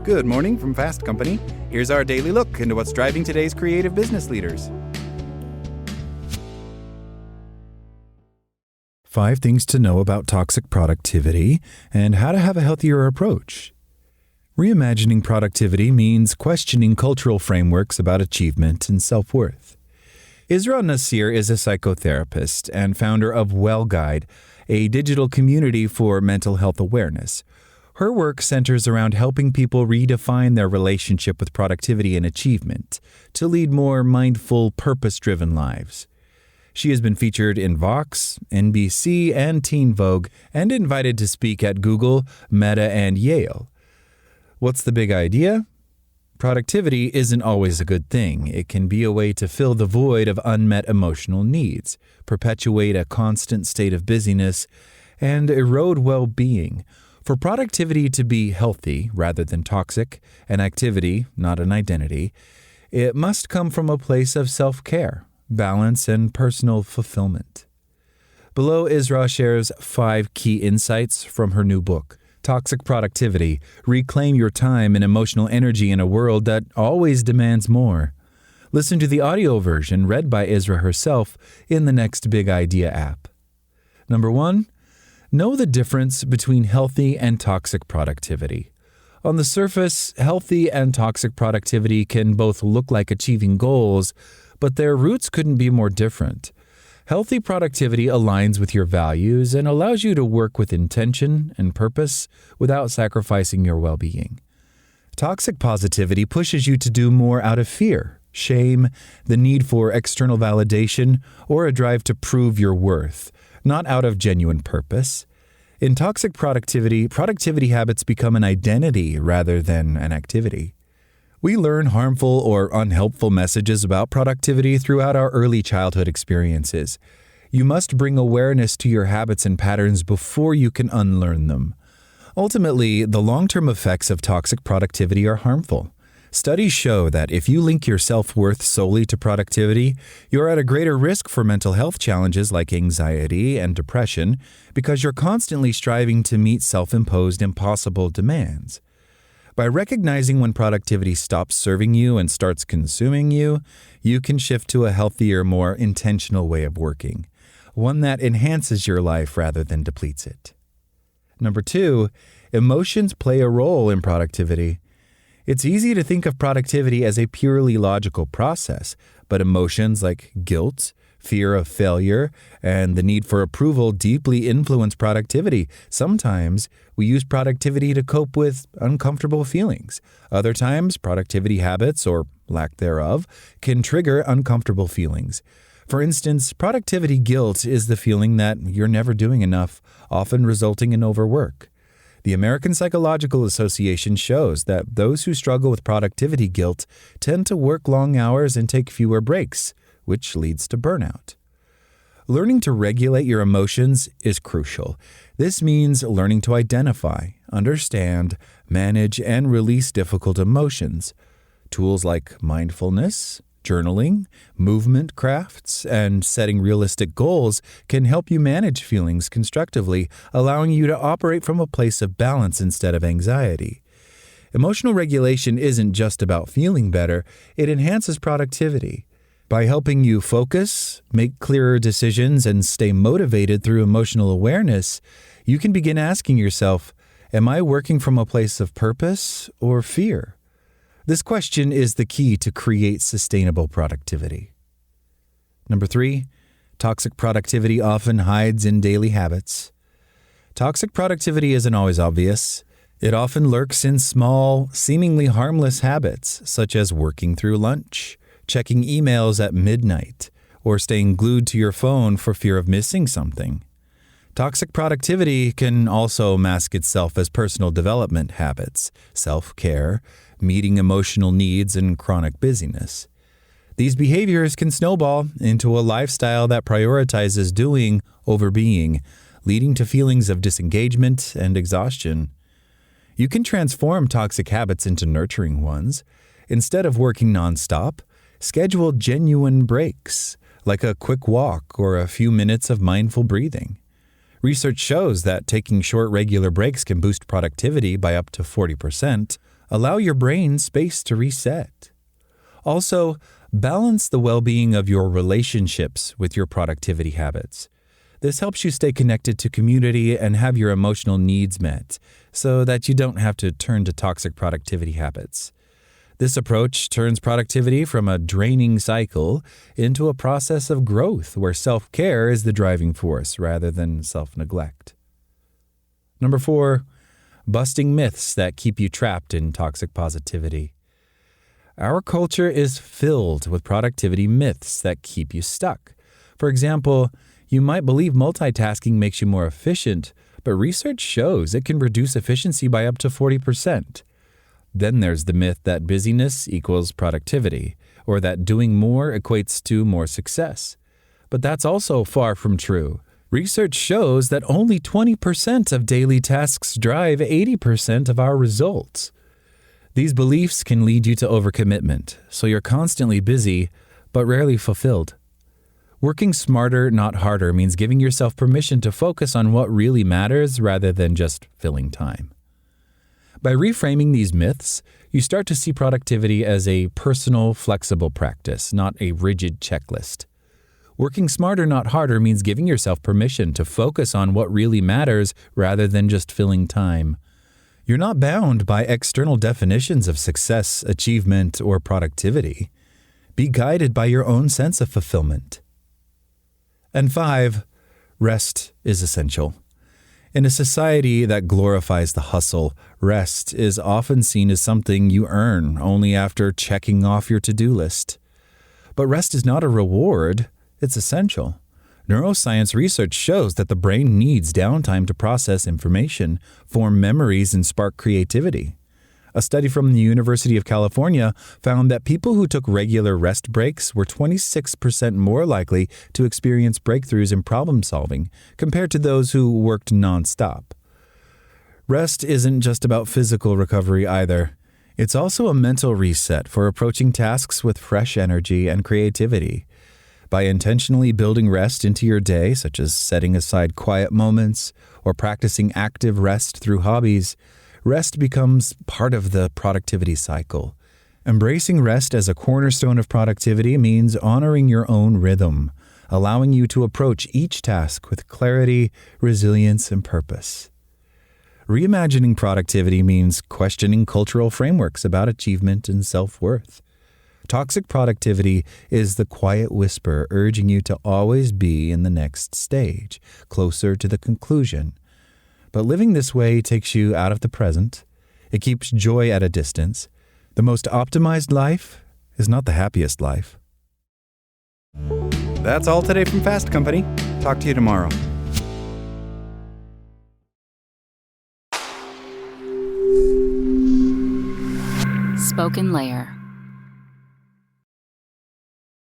Good morning from Fast Company. Here's our daily look into what's driving today's creative business leaders. 5 things to know about toxic productivity and how to have a healthier approach. Reimagining productivity means questioning cultural frameworks about achievement and self-worth. Isra Nasir is a psychotherapist and founder of WellGuide, a digital community for mental health awareness. Her work centers around helping people redefine their relationship with productivity and achievement to lead more mindful, purpose-driven lives. She has been featured in Vox, NBC, and Teen Vogue, and invited to speak at Google, Meta, and Yale. What's the big idea? Productivity isn't always a good thing. It can be a way to fill the void of unmet emotional needs, perpetuate a constant state of busyness, and erode well-being. For productivity to be healthy rather than toxic, an activity, not an identity, it must come from a place of self-care, balance, and personal fulfillment. Below, Isra shares 5 key insights from her new book, Toxic Productivity: Reclaim Your Time and Emotional Energy in a World That Always Demands More. Listen to the audio version read by Isra herself in the Next Big Idea app. Number 1. Know the difference between healthy and toxic productivity. On the surface, healthy and toxic productivity can both look like achieving goals, but their roots couldn't be more different. Healthy productivity aligns with your values and allows you to work with intention and purpose without sacrificing your well-being. Toxic positivity pushes you to do more out of fear, shame, the need for external validation, or a drive to prove your worth, not out of genuine purpose. In toxic productivity, productivity habits become an identity rather than an activity. We learn harmful or unhelpful messages about productivity throughout our early childhood experiences. You must bring awareness to your habits and patterns before you can unlearn them. Ultimately, the long-term effects of toxic productivity are harmful. Studies show that if you link your self-worth solely to productivity, you're at a greater risk for mental health challenges like anxiety and depression because you're constantly striving to meet self-imposed impossible demands. By recognizing when productivity stops serving you and starts consuming you, you can shift to a healthier, more intentional way of working, one that enhances your life rather than depletes it. Number 2, emotions play a role in productivity. It's easy to think of productivity as a purely logical process, but emotions like guilt, fear of failure, and the need for approval deeply influence productivity. Sometimes we use productivity to cope with uncomfortable feelings. Other times, productivity habits, or lack thereof, can trigger uncomfortable feelings. For instance, productivity guilt is the feeling that you're never doing enough, often resulting in overwork. The American Psychological Association shows that those who struggle with productivity guilt tend to work long hours and take fewer breaks, which leads to burnout. Learning to regulate your emotions is crucial. This means learning to identify, understand, manage, and release difficult emotions. Tools like mindfulness, journaling, movement crafts, and setting realistic goals can help you manage feelings constructively, allowing you to operate from a place of balance instead of anxiety. Emotional regulation isn't just about feeling better, it enhances productivity. By helping you focus, make clearer decisions, and stay motivated through emotional awareness, you can begin asking yourself, am I working from a place of purpose or fear? This question is the key to create sustainable productivity. Number 3, toxic productivity often hides in daily habits. Toxic productivity isn't always obvious. It often lurks in small, seemingly harmless habits, such as working through lunch, checking emails at midnight, or staying glued to your phone for fear of missing something. Toxic productivity can also mask itself as personal development habits, self-care, meeting emotional needs, and chronic busyness. These behaviors can snowball into a lifestyle that prioritizes doing over being, leading to feelings of disengagement and exhaustion. You can transform toxic habits into nurturing ones. Instead of working nonstop, schedule genuine breaks, like a quick walk or a few minutes of mindful breathing. Research shows that taking short regular breaks can boost productivity by up to 40%, Allow your brain space to reset. Also, balance the well-being of your relationships with your productivity habits. This helps you stay connected to community and have your emotional needs met, so that you don't have to turn to toxic productivity habits. This approach turns productivity from a draining cycle into a process of growth where self-care is the driving force rather than self-neglect. Number 4, busting myths that keep you trapped in toxic positivity. Our culture is filled with productivity myths that keep you stuck. For example, you might believe multitasking makes you more efficient, but research shows it can reduce efficiency by up to 40%. Then there's the myth that busyness equals productivity, or that doing more equates to more success. But that's also far from true. Research shows that only 20% of daily tasks drive 80% of our results. These beliefs can lead you to overcommitment, so you're constantly busy, but rarely fulfilled. Working smarter, not harder, means giving yourself permission to focus on what really matters rather than just filling time. By reframing these myths, you start to see productivity as a personal, flexible practice, not a rigid checklist. Working smarter, not harder means giving yourself permission to focus on what really matters rather than just filling time. You're not bound by external definitions of success, achievement, or productivity. Be guided by your own sense of fulfillment. And 5, rest is essential. In a society that glorifies the hustle, rest is often seen as something you earn only after checking off your to-do list. But rest is not a reward, it's essential. Neuroscience research shows that the brain needs downtime to process information, form memories, and spark creativity. A study from the University of California found that people who took regular rest breaks were 26% more likely to experience breakthroughs in problem solving compared to those who worked nonstop. Rest isn't just about physical recovery either. It's also a mental reset for approaching tasks with fresh energy and creativity. By intentionally building rest into your day, such as setting aside quiet moments or practicing active rest through hobbies, rest becomes part of the productivity cycle. Embracing rest as a cornerstone of productivity means honoring your own rhythm, allowing you to approach each task with clarity, resilience, and purpose. Reimagining productivity means questioning cultural frameworks about achievement and self-worth. Toxic productivity is the quiet whisper urging you to always be in the next stage, closer to the conclusion. But living this way takes you out of the present. It keeps joy at a distance. The most optimized life is not the happiest life. That's all today from Fast Company. Talk to you tomorrow. SpokenLayer.